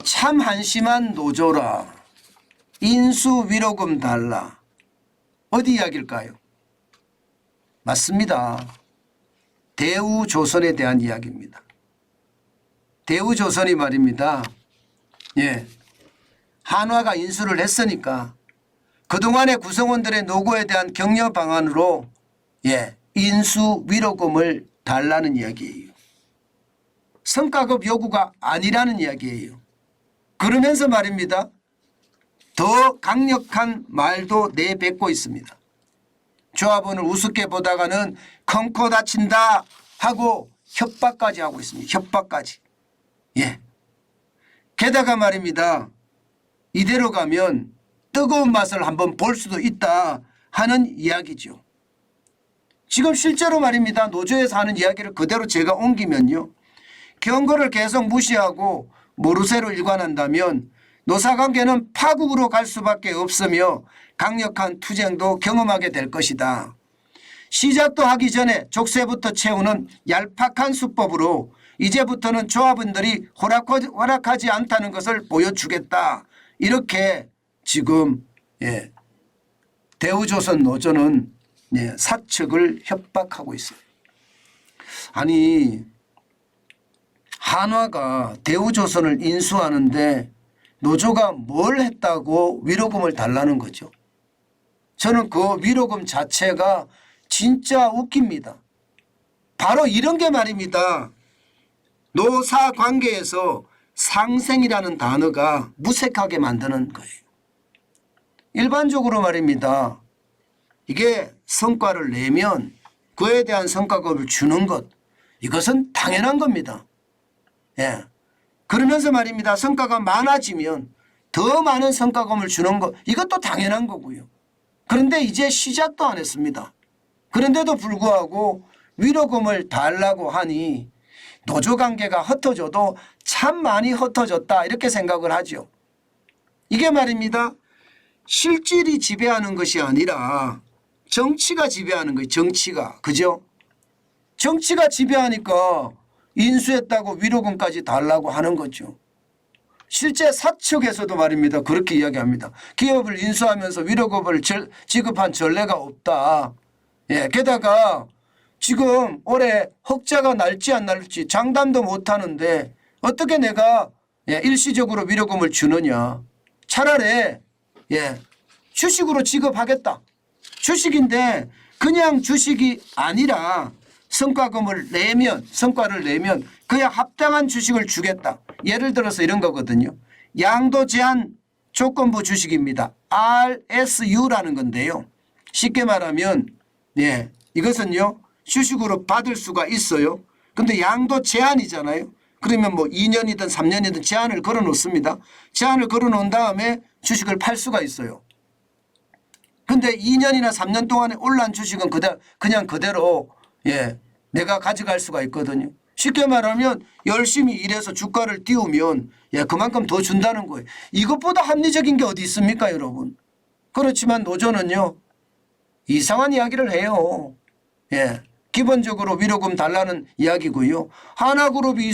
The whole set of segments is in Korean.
참 한심한 노조라. 인수 위로금 달라. 어디 이야기일까요? 맞습니다. 대우조선에 대한 이야기입니다. 대우조선이 말입니다. 예, 한화가 인수를 했으니까 그동안의 구성원들의 노고에 대한 격려 방안으로 인수 위로금을 달라는 이야기예요. 성과급 요구가 아니라는 이야기예요. 그러면서 말입니다. 더 강력한 말도 내뱉고 있습니다. 조합원을 우습게 보다가는 컹커 다친다 하고 협박까지 하고 있습니다. 협박까지. 게다가 말입니다. 이대로 가면 뜨거운 맛을 한번 볼 수도 있다 하는 이야기죠. 지금 실제로 말입니다. 노조에서 하는 이야기를 그대로 제가 옮기면요. 경고를 계속 무시하고 모르쇠로 일관한다면 노사관계는 파국으로 갈 수밖에 없으며 강력한 투쟁도 경험하게 될 것이다. 시작도 하기 전에 족쇄부터 채우는 얄팍한 수법으로 이제부터는 조합원들이 허락하지 않다는 것을 보여주겠다. 이렇게 지금 대우조선 노조는 사측을 협박하고 있어요. 아니 한화가 대우조선을 인수하는데 노조가 뭘 했다고 위로금을 달라는 거죠. 저는 그 위로금 자체가 진짜 웃깁니다. 바로 이런 게 말입니다. 노사 관계에서 상생이라는 단어가 무색하게 만드는 거예요. 일반적으로 말입니다. 이게 성과를 내면 그에 대한 성과급을 주는 것, 이것은 당연한 겁니다. 그러면서 말입니다. 성과가 많아지면 더 많은 성과금을 주는 것, 이것도 당연한 거고요. 그런데 이제 시작도 안 했습니다. 그런데도 불구하고 위로금을 달라고 하니 노조관계가 흩어져도 참 많이 흩어졌다 이렇게 생각을 하죠. 이게 말입니다. 실질이 지배하는 것이 아니라 정치가 지배하는 거예요. 정치가. 그죠? 정치가 지배하니까 인수했다고 위로금까지 달라고 하는 거죠. 실제 사측에서도 말입니다. 그렇게 이야기합니다. 기업을 인수하면서 위로금을 지급한 전례가 없다. 게다가 지금 올해 흑자가 날지 안 날지 장담도 못하는데 어떻게 내가 일시적으로 위로금을 주느냐. 차라리 주식으로 지급하겠다. 주식인데 그냥 주식이 아니라 성과를 내면 그야 합당한 주식을 주겠다. 예를 들어서 이런 거거든요. 양도 제한 조건부 주식입니다. RSU라는 건데요. 쉽게 말하면 이것은요. 주식으로 받을 수가 있어요. 근데 양도 제한이잖아요. 그러면 뭐 2년이든 3년이든 제한을 걸어 놓습니다. 제한을 걸어 놓은 다음에 주식을 팔 수가 있어요. 근데 2년이나 3년 동안에 올라온 주식은 그냥 그대로 내가 가져갈 수가 있거든요. 쉽게 말하면 열심히 일해서 주가를 띄우면 그만큼 더 준다는 거예요. 이것보다 합리적인 게 어디 있습니까, 여러분? 그렇지만 노조는요. 이상한 이야기를 해요. 기본적으로 위로금 달라는 이야기고요. 하나그룹이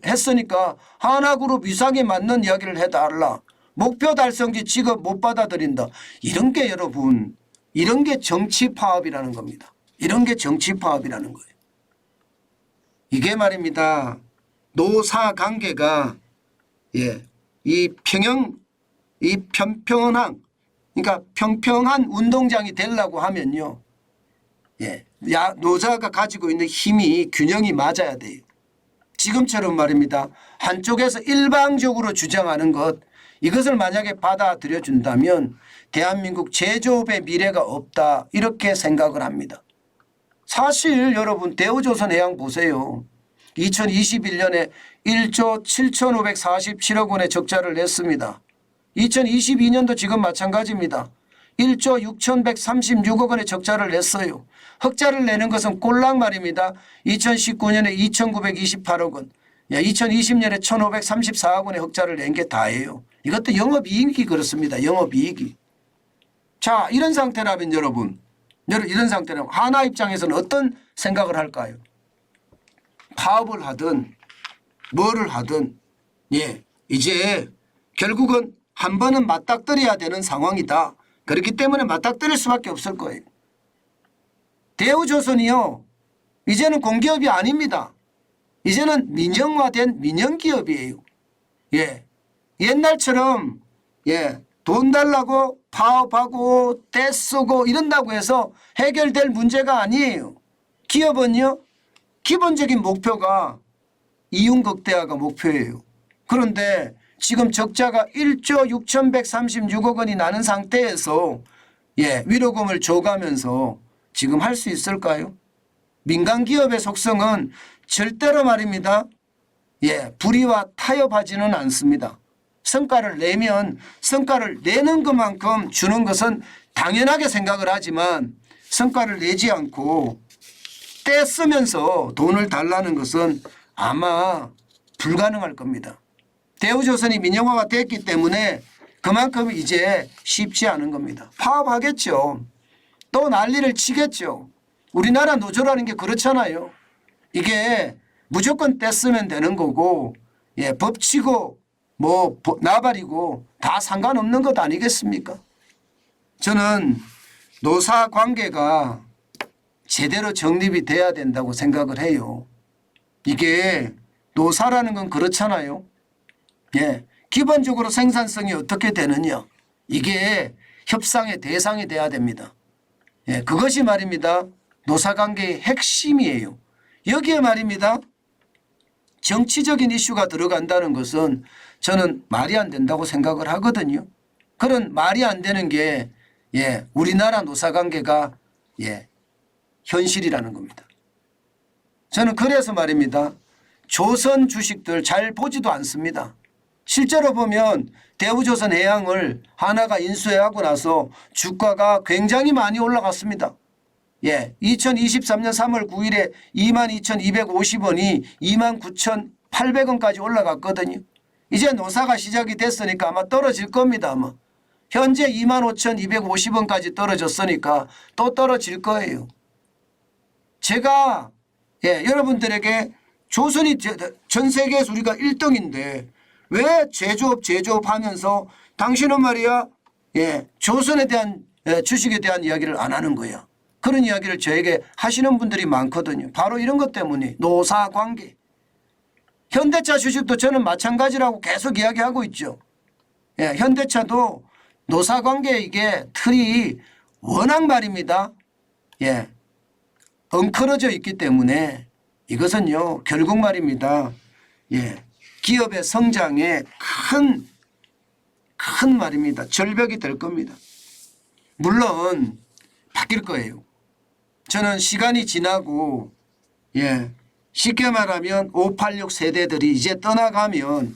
했으니까 하나그룹 이상에 맞는 이야기를 해달라. 목표 달성지 지급 못 받아들인다. 이런 게 여러분, 이런 게 정치 파업이라는 겁니다. 이런 게 정치 파업이라는 거예요. 이게 말입니다. 노사 관계가 이 평평한 그러니까 평평한 운동장이 되려고 하면요. 노사가 가지고 있는 힘이 균형이 맞아야 돼요. 지금처럼 말입니다. 한쪽에서 일방적으로 주장하는 것 이것을 만약에 받아들여 준다면 대한민국 제조업의 미래가 없다 이렇게 생각을 합니다. 사실 여러분 대우조선해양 보세요. 2021년에 1조 7,547억 원의 적자를 냈습니다. 2022년도 지금 마찬가지입니다. 1조 6,136억 원의 적자를 냈어요. 흑자를 내는 것은 꼴랑 말입니다. 2019년에 2,928억 원, 2020년에 1,534억 원의 흑자를 낸 게 다예요. 이것도 영업이익이 그렇습니다. 영업이익이. 자, 이런 상태라면 여러분 이런 상태라면 하나 입장에서는 어떤 생각을 할까요? 파업을 하든 뭐를 하든 이제 결국은 한 번은 맞닥뜨려야 되는 상황이다. 그렇기 때문에 맞닥뜨릴 수밖에 없을 거예요. 대우조선이요, 이제는 공기업이 아닙니다. 이제는 민영화된 민영기업이에요. 예, 옛날처럼 돈 달라고 파업하고 떼쓰고 이런다고 해서 해결될 문제가 아니에요. 기업은요, 기본적인 목표가 이윤 극대화가 목표예요. 그런데 지금 적자가 1조 6,136억 원이 나는 상태에서 위로금을 줘가면서 지금 할 수 있을까요? 민간 기업의 속성은 절대로 말입니다. 불의와 타협하지는 않습니다. 성과를 내면 성과를 내는 것만큼 주는 것은 당연하게 생각을 하지만 성과를 내지 않고 떼쓰면서 돈을 달라는 것은 아마 불가능할 겁니다. 대우조선이 민영화가 됐기 때문에 그만큼 이제 쉽지 않은 겁니다. 파업하겠죠. 또 난리를 치겠죠. 우리나라 노조라는 게 그렇잖아요. 이게 무조건 떼쓰면 되는 거고 법치고 뭐 나발이고 다 상관없는 것 아니겠습니까? 저는 노사 관계가 제대로 정립이 돼야 된다고 생각을 해요. 이게 노사라는 건 그렇잖아요. 기본적으로 생산성이 어떻게 되느냐, 이게 협상의 대상이 돼야 됩니다. 그것이 말입니다, 노사관계의 핵심이에요. 여기에 말입니다, 정치적인 이슈가 들어간다는 것은 저는 말이 안 된다고 생각을 하거든요. 그런 말이 안 되는 게 우리나라 노사관계가 현실이라는 겁니다. 저는 그래서 말입니다, 조선 주식들 잘 보지도 않습니다. 실제로 보면 대우조선해양을 하나가 인수하고 나서 주가가 굉장히 많이 올라갔습니다. 2023년 3월 9일에 22,250원이 29,800원까지 올라갔거든요. 이제 노사가 시작이 됐으니까 아마 떨어질 겁니다. 아마. 현재 25,250원까지 떨어졌으니까 또 떨어질 거예요. 제가 여러분들에게 조선이 전 세계에서 우리가 1등인데 왜 제조업 하면서 당신은 말이야 조선에 대한 주식에 대한 이야기를 안 하는 거야. 그런 이야기를 저에게 하시는 분들이 많거든요. 바로 이런 것 때문에 노사관계. 현대차 주식도 저는 마찬가지라고 계속 이야기하고 있죠. 현대차도 노사관계 이게 틀이 워낙 말입니다. 엉클어져 있기 때문에 이것은요 결국 말입니다. 기업의 성장에 큰 말입니다. 절벽이 될 겁니다. 물론 바뀔 거예요. 저는 시간이 지나고 쉽게 말하면 586 세대들이 이제 떠나가면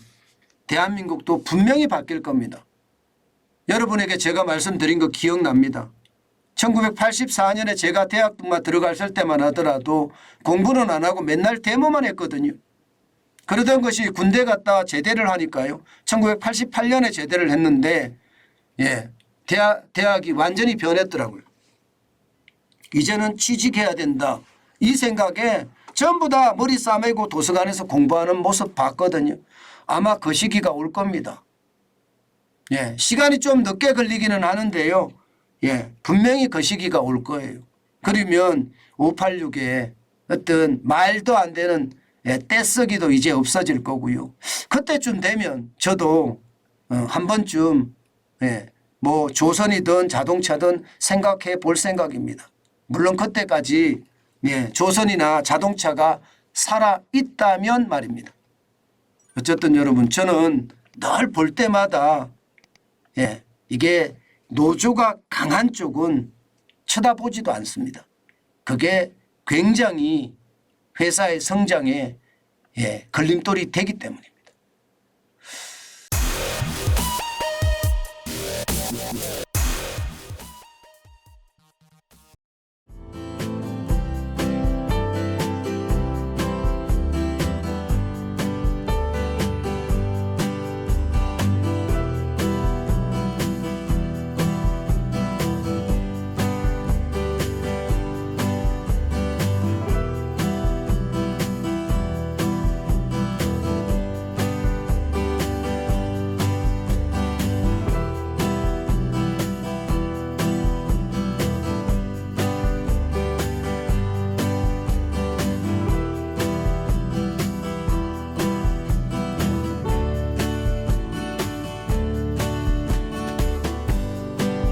대한민국도 분명히 바뀔 겁니다. 여러분에게 제가 말씀드린 거 기억납니다. 1984년에 제가 대학만 들어갔을 때만 하더라도 공부는 안 하고 맨날 데모만 했거든요. 그러던 것이 군대 갔다 제대를 하니까요. 1988년에 제대를 했는데 대학이 완전히 변했더라고요. 이제는 취직해야 된다. 이 생각에 전부 다 머리 싸매고 도서관에서 공부하는 모습 봤거든요. 아마 그 시기가 올 겁니다. 시간이 좀 늦게 걸리기는 하는데요. 분명히 그 시기가 올 거예요. 그러면 586에 어떤 말도 안 되는 떼쓰기도 이제 없어질 거고요. 그때쯤 되면 저도 한 번쯤 뭐 조선이든 자동차든 생각해 볼 생각입니다. 물론 그때까지 조선이나 자동차가 살아있다면 말입니다. 어쨌든 여러분 저는 늘 볼 때마다 이게 노조가 강한 쪽은 쳐다보지도 않습니다. 그게 굉장히 회사의 성장에 걸림돌이 되기 때문입니다.